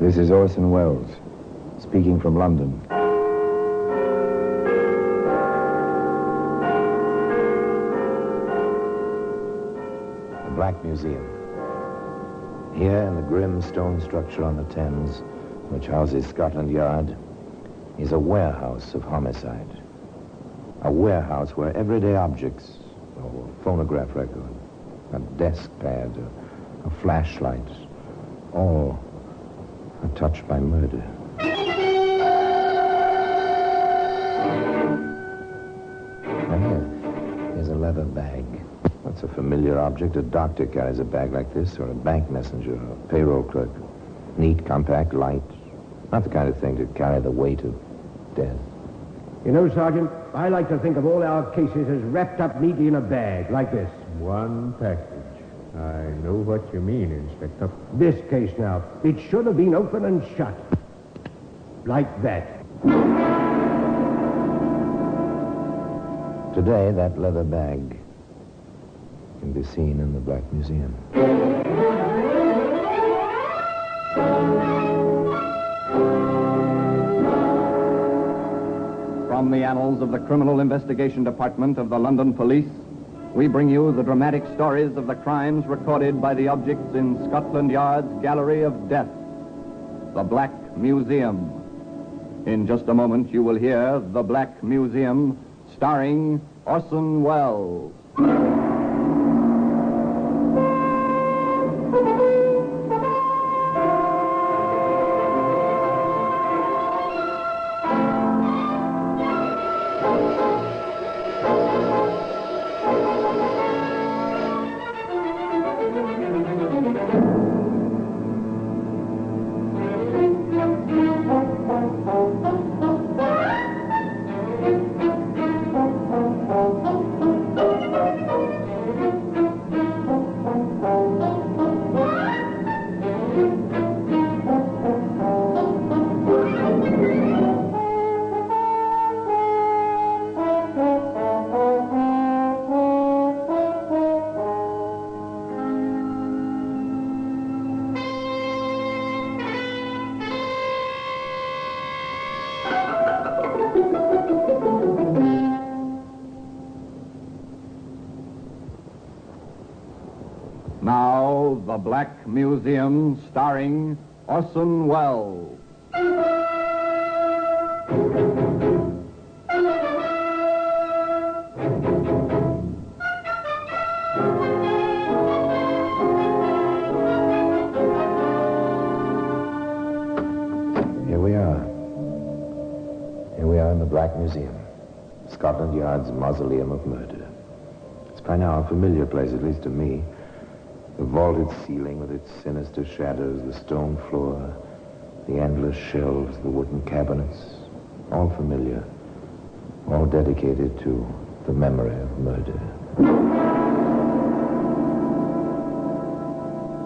This is Orson Welles, speaking from London. The Black Museum. Here in the grim stone structure on the Thames, which houses Scotland Yard, is a warehouse of homicide. A warehouse where everyday objects, a phonograph record, a desk pad, a flashlight, all are touched by murder. And here's a leather bag. That's a familiar object. A doctor carries a bag like this, or a bank messenger, or a payroll clerk. Neat, compact, light. Not the kind of thing to carry the weight of death. You know, Sergeant, I like to think of all our cases as wrapped up neatly in a bag, like this. One package. I know what you mean, Inspector. This case now, it should have been open and shut. Like that. Today, that leather bag can be seen in the Black Museum. From the annals of the Criminal Investigation Department of the London Police, we bring you the dramatic stories of the crimes recorded by the objects in Scotland Yard's Gallery of Death, the Black Museum. In just a moment, you will hear The Black Museum, starring Orson Welles. Now, The Black Museum, starring Orson Welles. Here we are. Here we are in the Black Museum, Scotland Yard's mausoleum of murder. It's by now a familiar place, at least to me. The vaulted ceiling with its sinister shadows, the stone floor, the endless shelves, the wooden cabinets, all familiar, all dedicated to the memory of murder.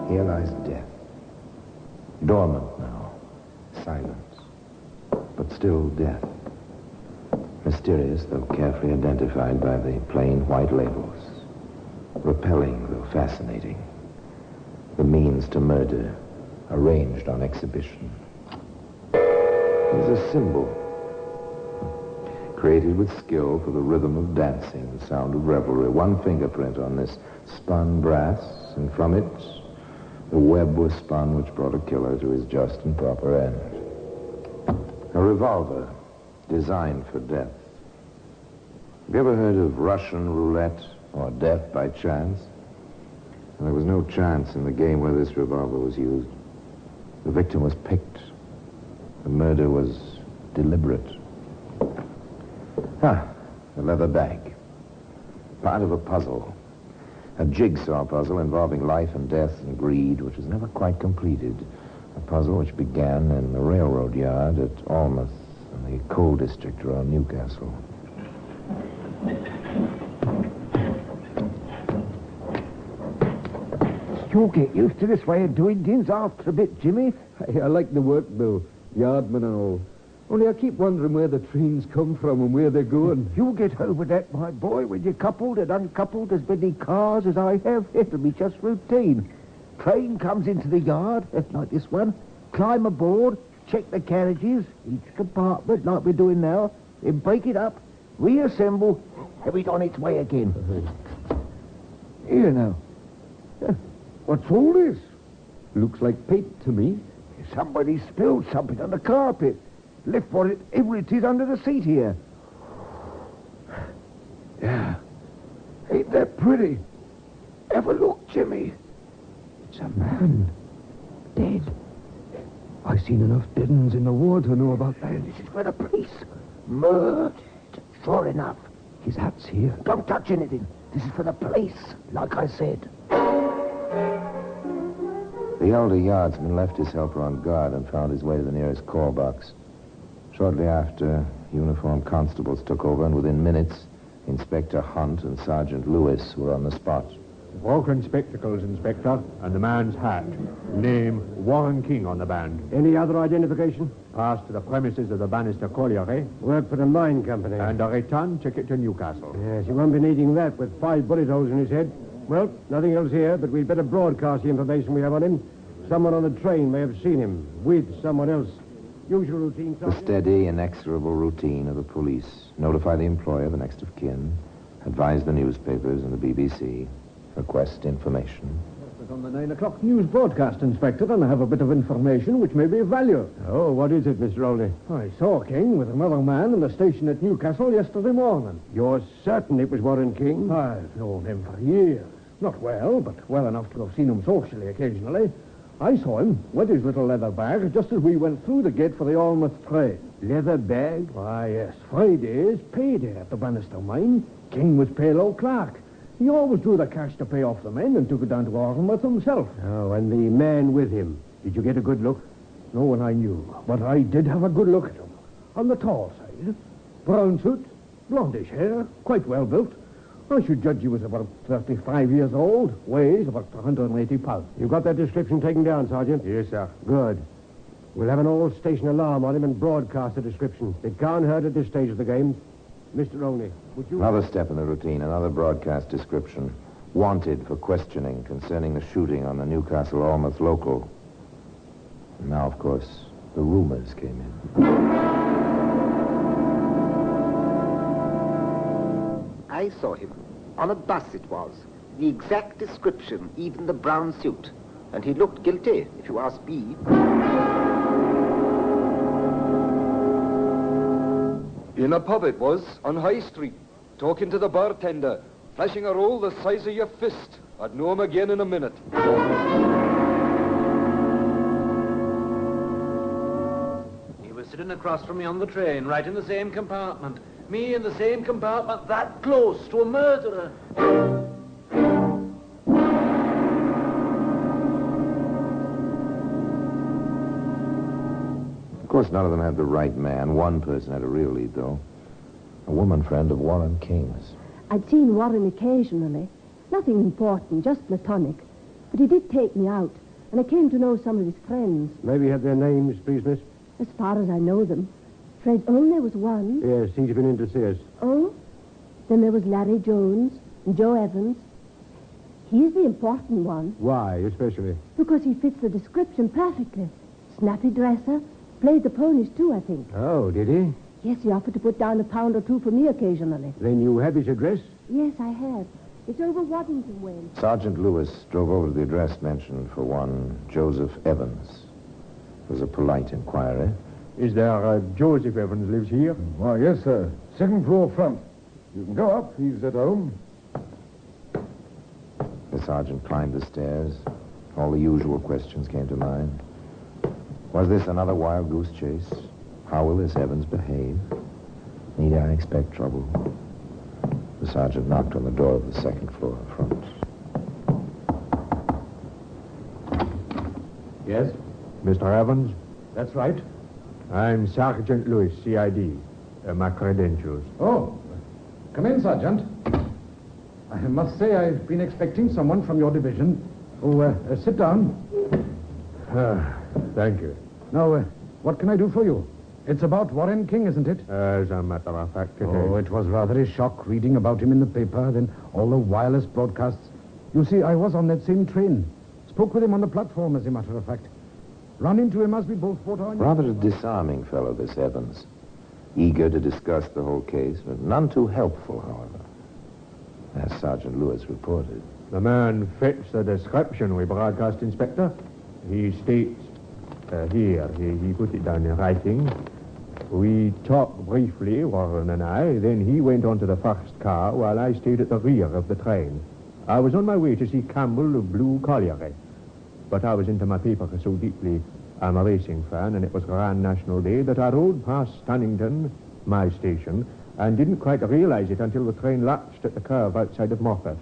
Here lies death, dormant now, silent, but still death. Mysterious, though carefully identified by the plain white labels. Repelling, though fascinating. The means to murder, arranged on exhibition. It is a symbol, created with skill for the rhythm of dancing, the sound of revelry. One fingerprint on this spun brass, and from it, the web was spun which brought a killer to his just and proper end. A revolver designed for death. Have you ever heard of Russian roulette or death by chance? There was no chance in the game where this revolver was used. The victim was picked. The murder was deliberate. The leather bag. Part of a puzzle. A jigsaw puzzle involving life and death and greed, which was never quite completed. A puzzle which began in the railroad yard at Alnmouth in the coal district around Newcastle. You'll get used to this way of doing things after a bit, Jimmy. Hey, I like the work, Bill. Yardman and all. Only I keep wondering where the trains come from and where they're going. You'll get over that, my boy. When you're coupled and uncoupled as many cars as I have, it'll be just routine. Train comes into the yard, like this one. climb aboard, check the carriages, each compartment like we're doing now, then break it up, reassemble, have it on its way again. Here now. What's all this? Looks like paint to me. Somebody spilled something on the carpet. Left whatever it is under the seat here. Yeah. Ain't that pretty? Have a look, Jimmy. It's a man. Dead. I seen enough dead uns in the war to know about that. This is for the police. Murdered. Sure enough. His hat's here. Don't touch anything. This is for the police, like I said. The elder yardsman left his helper on guard and found his way to the nearest call box. Shortly after, uniformed constables took over, and within minutes, Inspector Hunt and Sergeant Lewis were on the spot. Broken spectacles, Inspector, and the man's hat. Name, Warren King on the band. Any other identification? Passed to the premises of the Bannister Colliery, Worked for the mine company. and a return ticket to Newcastle. Yes, you won't be needing that with 5 bullet holes in his head. Well, nothing else here, but we'd better broadcast the information we have on him. Someone on the train may have seen him with someone else. Usual routine, The Sergeant. steady, inexorable routine of the police. Notify the employer, the next of kin. Advise the newspapers and the BBC. Request information. It's on the 9 o'clock news broadcast, Inspector, and I have a bit of information which may be of value. Oh, what is it, Mr. Olney? I saw King with another man in the station at Newcastle yesterday morning. You're certain it was Warren King? I've known him for years. Not well, but well enough to have seen him socially occasionally. I saw him with his little leather bag just as we went through the gate for the Almouth train. Leather bag? Why, yes, Friday's payday at the Bannister mine. King was payroll clerk. He always drew the cash to pay off the men and took it down to Almouth himself. Oh, and the man with him. Did you get a good look? No one I knew, but I did have a good look at him. On the tall side. Brown suit, blondish hair, quite well built. I should judge he was about 35 years old, weighs about 180 pounds. You got that description taken down, Sergeant? Yes, sir. Good. We'll have an all-station alarm on him and broadcast the description. It can't hurt at this stage of the game. Mr. Olney, would you... Another step in the routine, another broadcast description. Wanted for questioning concerning the shooting on the Newcastle Almouth local. And now, of course, the rumors came in. I saw him. On a bus it was. The exact description, even the brown suit. And he looked guilty, if you ask me. In a pub it was, on High Street, talking to the bartender, flashing a roll the size of your fist. I'd know him again in a minute. He was sitting across from me on the train, right in the same compartment. Me in the same compartment, that close to a murderer. Of course, none of them had the right man. One person had a real lead, though. A woman friend of Warren King's. I'd seen Warren occasionally. Nothing important, just platonic. But he did take me out, and I came to know some of his friends. Maybe you have their names, please, miss? As far as I know them. Fred Olney was one. Yes, he's been in to see us. Oh? Then there was Larry Jones and Joe Evans. He's the important one, Why, especially? because he fits the description perfectly. Snappy dresser. Played the ponies, too, I think. Oh, did he? Yes, he offered to put down £1 or £2 for me occasionally. Then you have his address? Yes, I have. It's over Waddington Way. Sergeant Lewis drove over to the address mentioned for one Joseph Evans. It was a polite inquiry. Is there Joseph Evans lives here? Why, yes, sir. Second floor front. You can go up. He's at home. The sergeant climbed the stairs. All the usual questions came to mind. Was this another wild goose chase? How will this Evans behave? Need I expect trouble? The sergeant knocked on the door of the second floor front. Yes? Mr. Evans? That's right. I'm Sergeant Lewis, CID. My credentials. Oh, come in, Sergeant. I must say I've been expecting someone from your division. Oh, sit down. Thank you. Now, what can I do for you? It's about Warren King, isn't it? As a matter of fact, it Oh, is. it was rather a shock reading about him in the paper, then all the wireless broadcasts. You see, I was on that same train. Spoke with him on the platform, as a matter of fact. Run into him as we both fought on. Rather a disarming fellow, this Evans. Eager to discuss the whole case, but none too helpful, however, as Sergeant Lewis reported. The man fits the description we broadcast, Inspector. He states, here, he put it down in writing. We talked briefly, Warren and I, then he went on to the first car while I stayed at the rear of the train. I was on my way to see Campbell of Blue Colliery, but I was into my paper so deeply. I'm a racing fan, and it was Grand National Day that I rode past Stannington, my station, and didn't quite realize it until the train latched at the curve outside of Morpeth.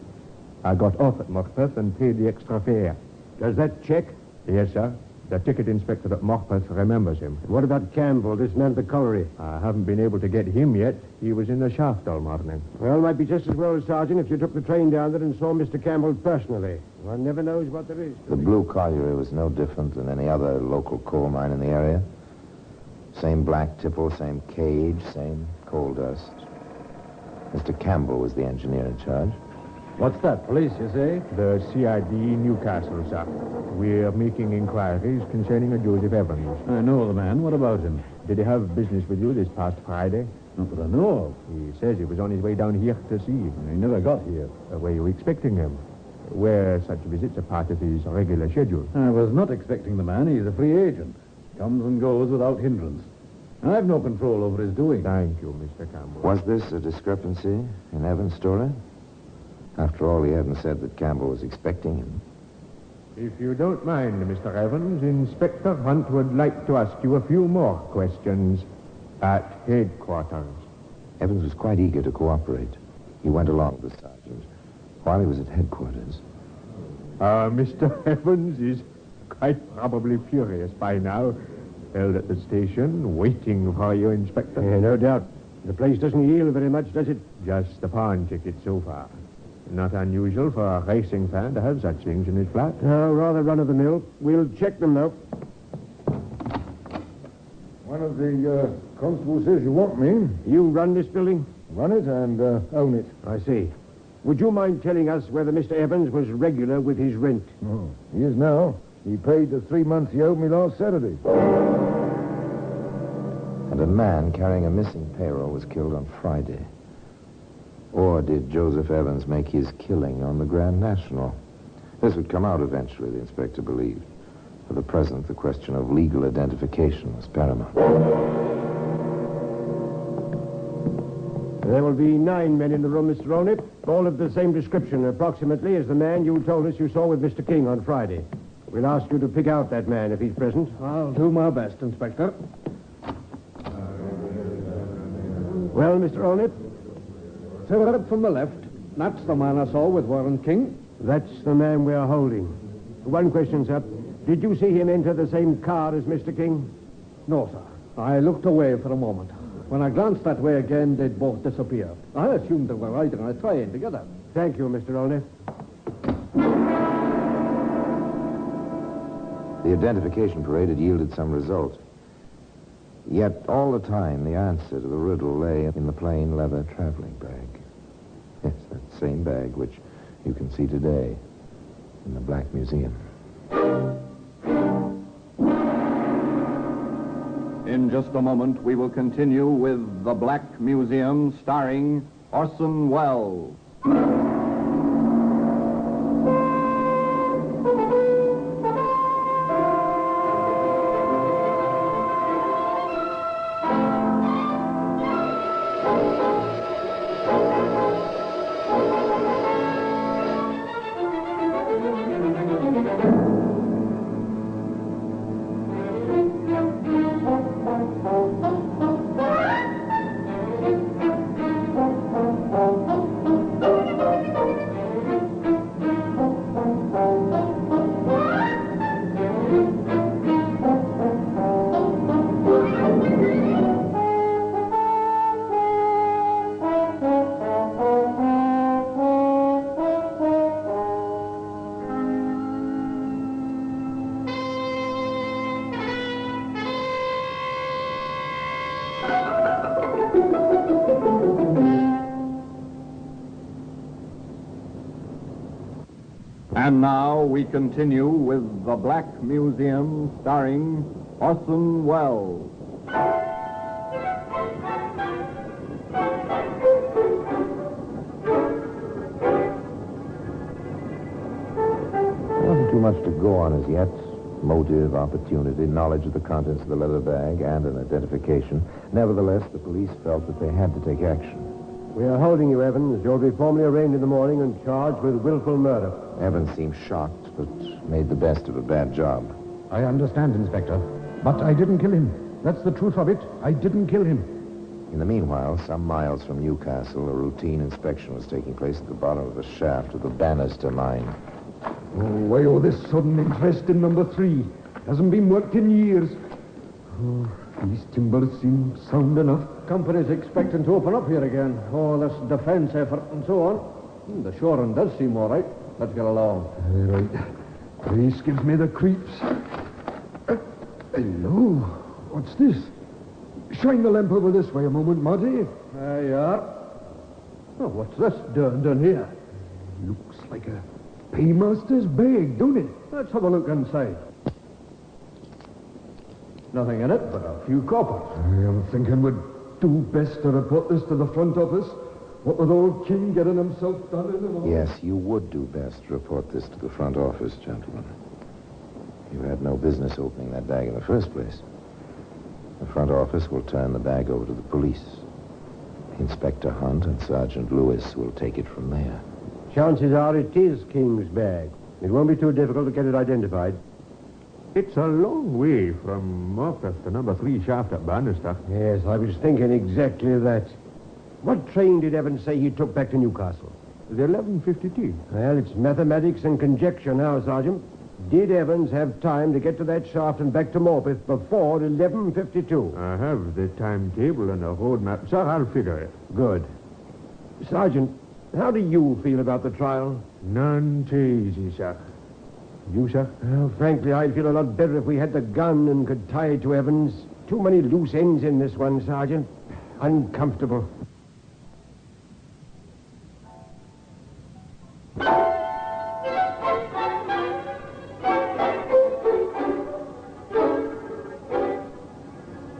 I got off at Morpeth and paid the extra fare. Does that check? Yes, sir. The ticket inspector at Morpeth remembers him. What about Campbell, this man at the colliery? I haven't been able to get him yet. He was in the shaft all morning. Well, it might be just as well, Sergeant, if you took the train down there and saw Mr. Campbell personally. One never knows what there is. The Blue Colliery was no different than any other local coal mine in the area. Same black tipple, same cage, same coal dust. Mr. Campbell was the engineer in charge. What's that, police, you say? The CID Newcastle, sir. We're making inquiries concerning a Joseph Evans. I know the man. What about him? Did he have business with you this past Friday? Not that I know of. He says he was on his way down here to see you. He never got here. Were you expecting him? Were such visits a part of his regular schedule? I was not expecting the man. He's a free agent. Comes and goes without hindrance. I've no control over his doing. Thank you, Mr. Campbell. Was this a discrepancy in Evans' story? After all, he hadn't said that Campbell was expecting him. If you don't mind, Mr. Evans, Inspector Hunt would like to ask you a few more questions at headquarters. Evans was quite eager to cooperate. He went along with the sergeant while he was at headquarters. Mr. Evans is quite probably furious by now. Held at the station, waiting for you, Inspector. Yeah, no doubt. The place doesn't yield very much, does it? Just the pawn ticket so far. Not unusual for a racing fan to have such things in his flat. No, rather run-of-the-mill. We'll check them, though. One of the constables says you want me. You run this building? Run it and own it. I see. Would you mind telling us whether Mr. Evans was regular with his rent? Oh, he is now. He paid the 3 months he owed me last Saturday. And a man carrying a missing payroll was killed on Friday. Or did Joseph Evans make his killing on the Grand National? This would come out eventually, the inspector believed. For the present, the question of legal identification was paramount. There will be 9 men in the room, Mr. Olnip, all of the same description, approximately, as the man you told us you saw with Mr. King on Friday. We'll ask you to pick out that man if he's present. I'll do my best, Inspector. Well, Mr. Olnip? Right from the left. That's the man I saw with Warren King. That's the man we're holding. One question, sir. Did you see him enter the same car as Mr. King? No, sir. I looked away for a moment. When I glanced that way again, they'd both disappeared. I assumed they were riding on a train together. Thank you, Mr. Olnip. The identification parade had yielded some result. Yet all the time, the answer to the riddle lay in the plain leather traveling bag. Yes, that same bag which you can see today in the Black Museum. In just a moment, we will continue with The Black Museum, starring Orson Welles. And now we continue with The Black Museum, starring Orson Welles. Nothing too much to go on as yet. Motive, opportunity, knowledge of the contents of the leather bag, and an identification. Nevertheless, the police felt that they had to take action. We are holding you, Evans. You'll be formally arraigned in the morning and charged with willful murder. Evans seemed shocked, but made the best of a bad job. I understand, Inspector. But I didn't kill him. That's the truth of it. I didn't kill him. In the meanwhile, some miles from Newcastle, a routine inspection was taking place at the bottom of the shaft of the Bannister mine. Oh, why all this sudden interest in number 3? Hasn't been worked in years. Oh, these timbers seem sound enough. Company's expecting to open up here again. All this defense effort and so on. The shoring does seem all right. Let's get along. Right. This gives me the creeps. Hello. What's this? Shine the lamp over this way a moment, Marty. There you are. Oh, what's this done here? Looks like a paymaster's bag, don't it? Let's have a look inside. Nothing in it but a few coppers. I'm thinking we'd do best to report this to the front office. What with old King getting himself done in and all. Yes, you would do best to report this to the front office, gentlemen. You had no business opening that bag in the first place. The front office will turn the bag over to the police. Inspector Hunt and Sergeant Lewis will take it from there. Chances are it is King's bag. It won't be too difficult to get it identified. It's a long way from Morpeth to number 3 shaft at Bannister. Yes, I was thinking exactly that. What train did Evans say he took back to Newcastle? The 11:52. Well, it's mathematics and conjecture now, Sergeant. Did Evans have time to get to that shaft and back to Morpeth before 11:52? I have the timetable and a road map, sir. I'll figure it. Good. Sergeant, how do you feel about the trial? None too easy, sir. You, sir? Well, frankly, I'd feel a lot better if we had the gun and could tie it to Evans. Too many loose ends in this one, Sergeant. Uncomfortable.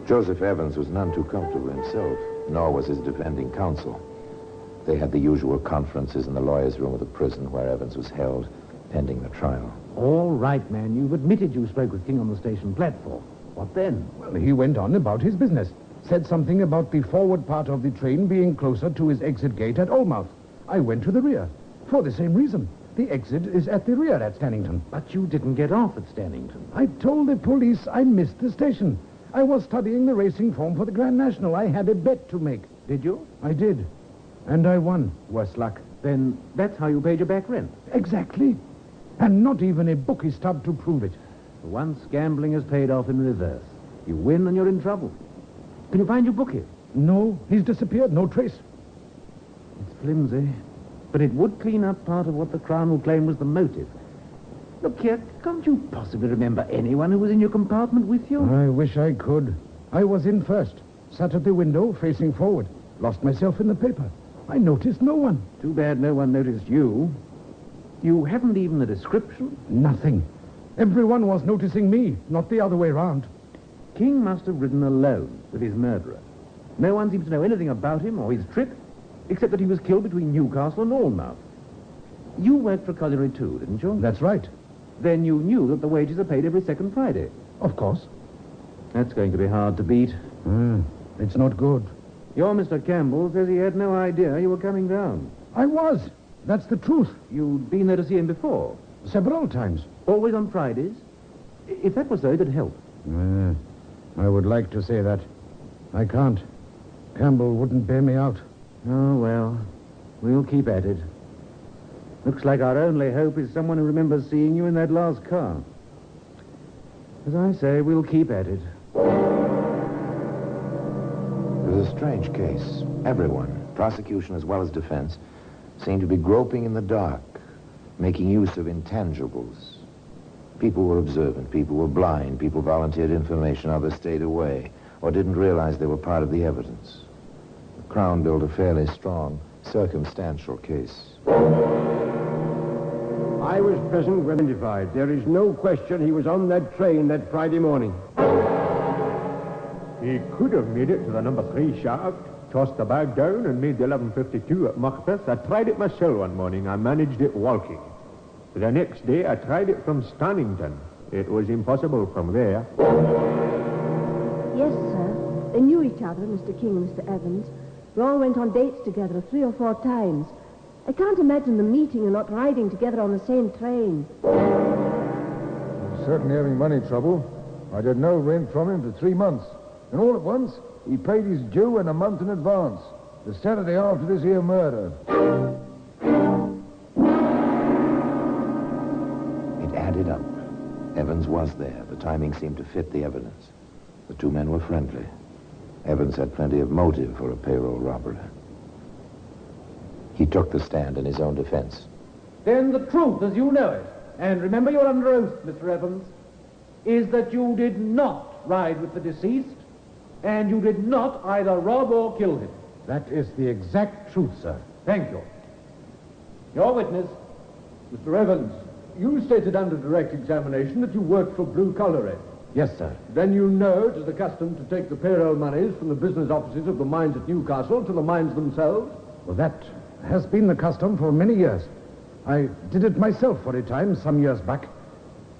Joseph Evans was none too comfortable himself, nor was his defending counsel. They had the usual conferences in the lawyer's room of the prison where Evans was held, pending the trial. All right, man. You've admitted you spoke with King on the station platform. What then? Well, he went on about his business. Said something about the forward part of the train being closer to his exit gate at Olmouth. I went to the rear. For the same reason. The exit is at the rear at Stannington. But you didn't get off at Stannington. I told the police I missed the station. I was studying the racing form for the Grand National. I had a bet to make. Did you? I did. And I won. Worse luck. Then that's how you paid your back rent. Exactly. And not even a bookie stub to prove it. For once, gambling has paid off in reverse. You win and you're in trouble. Can you find your bookie? No, he's disappeared. No trace. It's flimsy. But it would clean up part of what the Crown will claim was the motive. Look here, can't you possibly remember anyone who was in your compartment with you? I wish I could. I was in first. Sat at the window, facing forward. Lost myself in the paper. I noticed no one. Too bad no one noticed you. You haven't even a description? Nothing. Everyone was noticing me, not the other way round. King must have ridden alone with his murderer. No one seems to know anything about him or his trip, except that he was killed between Newcastle and Almouth. You worked for colliery too, didn't you? That's right. Then you knew that the wages are paid every second Friday. Of course. That's going to be hard to beat. It's not good. Your Mr. Campbell says he had no idea you were coming down. I was. That's the truth. You'd been there to see him before? Several times. Always on Fridays? If that was so, it'd help. I would like to say that. I can't. Campbell wouldn't bear me out. Oh, well, we'll keep at it. Looks like our only hope is someone who remembers seeing you in that last car. As I say, we'll keep at it. It was a strange case. Everyone, prosecution as well as defense, seemed to be groping in the dark, making use of intangibles. People were observant, people were blind, people volunteered information, others stayed away, or didn't realize they were part of the evidence. The Crown built a fairly strong, circumstantial case. I was present when identified. There is no question he was on that train that Friday morning. He could have made it to the number 3 shaft, tossed the bag down, and made the 11:52 at Macbeth. I tried it myself one morning. I managed it walking. The next day, I tried it from Stannington. It was impossible from there. Yes, sir. They knew each other, Mr. King and Mr. Evans. They all went on dates together 3 or 4 times. I can't imagine them meeting and not riding together on the same train. He's certainly having money trouble. I had no rent from him for 3 months. And all at once, he paid his due and a month in advance. The Saturday after this here murder. It added up. Evans was there. The timing seemed to fit the evidence. The 2 men were friendly. Evans had plenty of motive for a payroll robbery. He took the stand in his own defense. Then the truth, as you know it, and remember you're under oath, Mr. Evans, is that you did not ride with the deceased, and you did not either rob or kill him. That is the exact truth, sir. Thank you. Your witness. Mr. Evans, you stated under direct examination that you worked for Blue Collar Inn. Yes, sir. Then you know it is the custom to take the payroll monies from the business offices of the mines at Newcastle to the mines themselves? Well, that has been the custom for many years. I did it myself for a time some years back.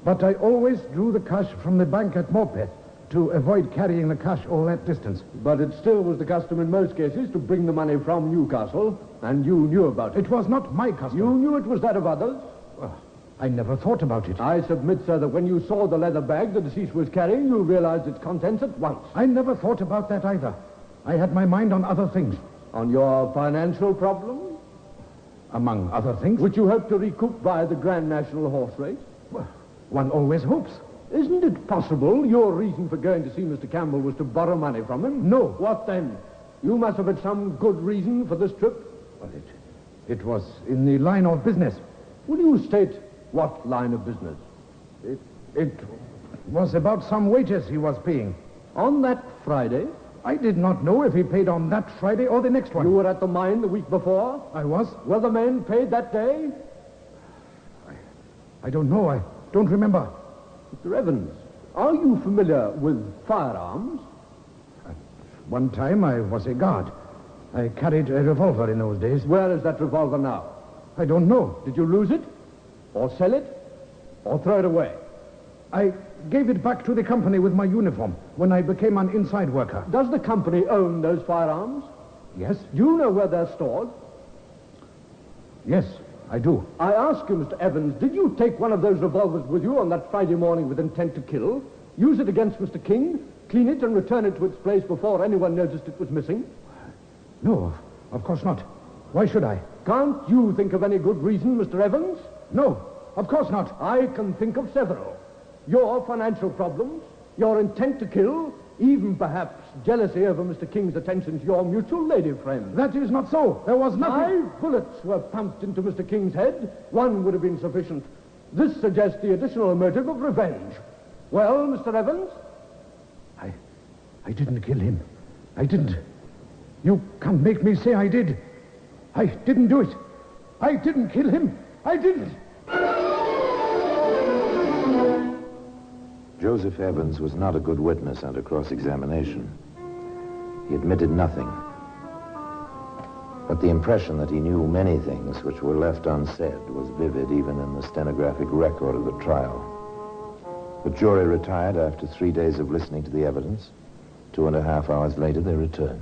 But I always drew the cash from the bank at Morpeth to avoid carrying the cash all that distance. But it still was the custom in most cases to bring the money from Newcastle, and you knew about it. It was not my custom. You knew it was that of others? Well, I never thought about it. I submit, sir, that when you saw the leather bag the deceased was carrying, you realized its contents at once. I never thought about that either. I had my mind on other things. On your financial problem? Among other things. Which you hope to recoup via the Grand National Horse Race? Well, one always hopes. Isn't it possible your reason for going to see Mr. Campbell was to borrow money from him? No. What then? You must have had some good reason for this trip. Well, it was in the line of business. Will you state what line of business? It was about some wages he was paying. On that Friday? I did not know if he paid on that Friday or the next one. You were at the mine the week before? I was. Were the men paid that day? I don't know. I don't remember. Mr. Evans, are you familiar with firearms? At one time, I was a guard. I carried a revolver in those days. Where is that revolver now? I don't know. Did you lose it? Or sell it? Or throw it away? I gave it back to the company with my uniform when I became an inside worker. Does the company own those firearms? Yes. Do you know where they're stored? Yes, I do. I ask you, Mr. Evans, did you take one of those revolvers with you on that Friday morning with intent to kill, use it against Mr. King, clean it and return it to its place before anyone noticed it was missing? No, of course not. Why should I? Can't you think of any good reason, Mr. Evans? No, of course not. I can think of several. Your financial problems, your intent to kill, even perhaps jealousy over Mr. King's attention to your mutual lady friend. That is not so. There was nothing. 5 bullets were pumped into Mr. King's head. 1 would have been sufficient. This suggests the additional motive of revenge. Well, Mr. Evans? I didn't kill him. I didn't. You can't make me say I did. I didn't do it. I didn't kill him. I didn't. Joseph Evans was not a good witness under cross-examination. He admitted nothing. But the impression that he knew many things which were left unsaid was vivid even in the stenographic record of the trial. The jury retired after 3 days of listening to the evidence. 2.5 hours later, they returned.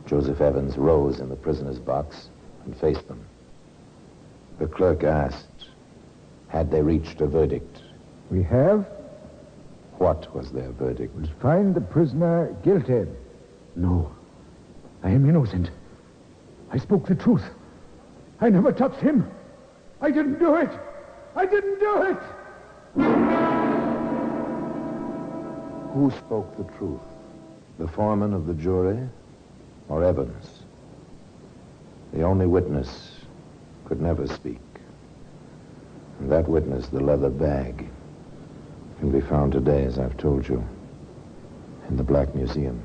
Joseph Evans rose in the prisoner's box and faced them. The clerk asked, had they reached a verdict? We have. What was their verdict? Find the prisoner guilty. No, I am innocent. I spoke the truth. I never touched him. I didn't do it. I didn't do it. Who spoke the truth? The foreman of the jury or Evans? The only witness could never speak. And that witness, the leather bag, can be found today, as I've told you, in the Black Museum.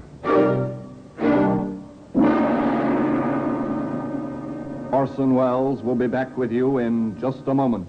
For Orson Welles will be back with you in just a moment.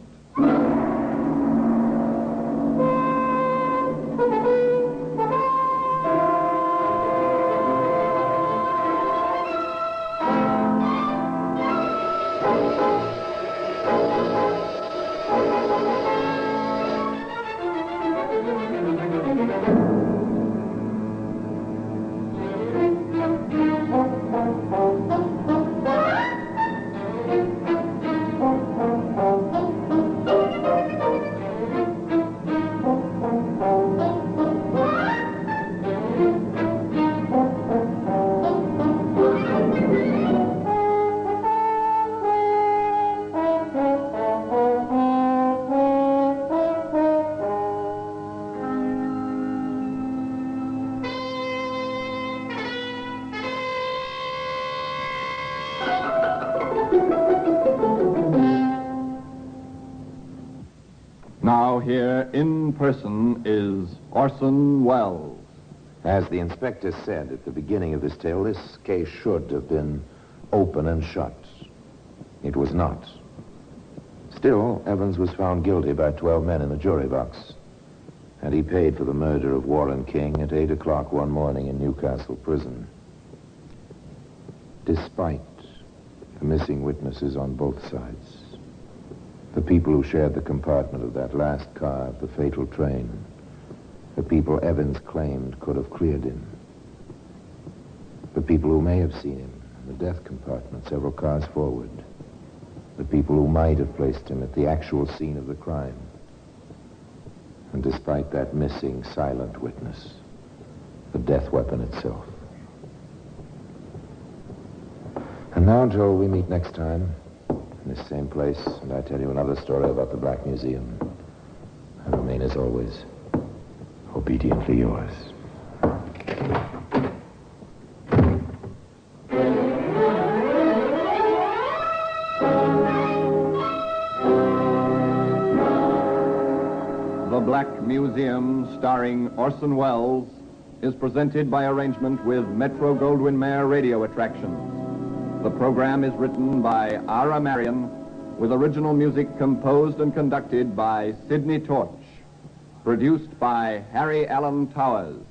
Now here in person is Orson Welles. As the inspector said at the beginning of this tale, this case should have been open and shut. It was not. Still, Evans was found guilty by 12 men in the jury box, and he paid for the murder of Warren King at 8 o'clock one morning in Newcastle prison. Despite the missing witnesses on both sides, the people who shared the compartment of that last car of the fatal train, the people Evans claimed could have cleared him, the people who may have seen him in the death compartment several cars forward, the people who might have placed him at the actual scene of the crime. And despite that missing silent witness, the death weapon itself. And now until we meet next time, in this same place, and I tell you another story about the Black Museum, I remain, as always, obediently yours. The Black Museum, starring Orson Welles, is presented by arrangement with Metro-Goldwyn-Mayer Radio Attractions. The program is written by Ara Marion, with original music composed and conducted by Sidney Torch. Produced by Harry Allen Towers.